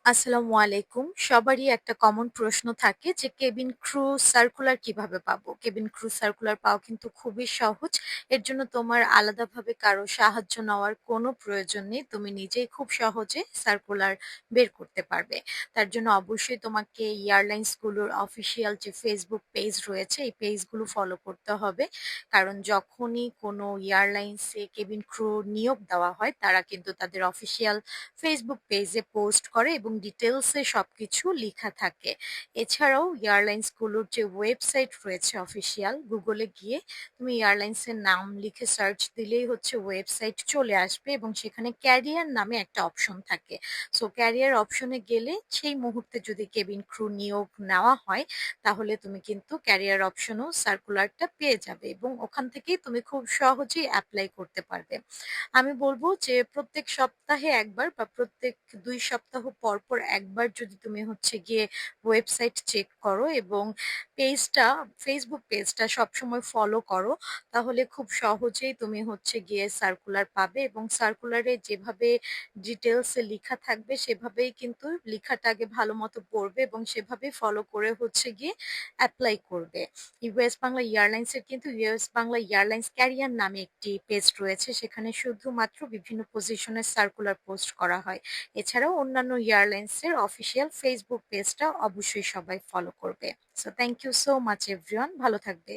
আসসালামু আলাইকুম। সবারই একটা কমন প্রশ্ন থাকে যে কেবিন ক্রু সার্কুলার কিভাবে পাবো? কেবিন ক্রু সার্কুলার পাওয়া কিন্তু খুবই সহজ। এর জন্য তোমার আলাদাভাবে কারো সাহায্য নেওয়ার কোনো প্রয়োজন নেই। তুমি নিজেই খুব সহজে সার্কুলার বের করতে পারবে। তার জন্য অবশ্যই তোমাকে এয়ারলাইন্স গুলোর অফিসিয়াল যে ফেসবুক পেজ রয়েছে, এই পেজগুলো ফলো করতে হবে। কারণ যখনই কোনো এয়ারলাইন্সে কেবিন ক্রু নিয়োগ দেওয়া হয়, তারা কিন্তু তাদের অফিসিয়াল ফেসবুক পেজে পোস্ট করে এবং ডিটেলসে সবকিছু লিখা থাকে। এছাড়াও এয়ারলাইন্স গুলোর যে ওয়েবসাইট রয়েছে অফিসিয়াল, গুগলে গিয়ে তুমি এয়ারলাইন্স এর নাম লিখে সার্চ দিলেই হচ্ছে ওয়েবসাইট চলে আসবে এবং সেখানে ক্যারিয়ার নামে একটা অপশন থাকে। সো ক্যারিয়ার অপশনে গেলে সেই মুহূর্তে যদি কেবিন ক্রু নিয়োগ নেওয়া হয়, তাহলে তুমি কিন্তু ক্যারিয়ার অপশনও সার্কুলারটা পেয়ে যাবে এবং ওখান থেকেই তুমি খুব সহজেই অ্যাপ্লাই করতে পারবে। আমি বলব যে প্রত্যেক সপ্তাহে ১ বার বা প্রত্যেক ২ সপ্তাহ পর, পর একবার যদি তুমি হচ্ছে গিয়ে ওয়েবসাইট চেক করো এবং পেজটা ফেসবুক পেজটা সবসময় ফলো করো, তাহলে খুব সহজেই তুমি হচ্ছে গিয়ে সার্কুলার পাবে এবং সার্কুলারে যেভাবে ডিটেইলসে লিখা থাকবে সেভাবেই কিন্তু লিখাটা আগে ভালোমতো পড়বে এবং সেভাবেই ফলো করে হচ্ছে গিয়ে এপ্লাই করবে। ইউএস বাংলা এয়ারলাইন্সের কিন্তু ইউএস বাংলা এয়ারলাইন্স ক্যারিয়ার নামে একটি পেজ রয়েছে। সেখানে শুধুমাত্র বিভিন্ন পজিশনের সার্কুলার পোস্ট করা হয়। এছাড়াও অন্যান্য এয়ারলাইন্সের অফিসিয়াল ফেসবুক পেজটা অবশ্যই সবাই ফলো করবে। So thank you so much everyone. ভালো থাকবে।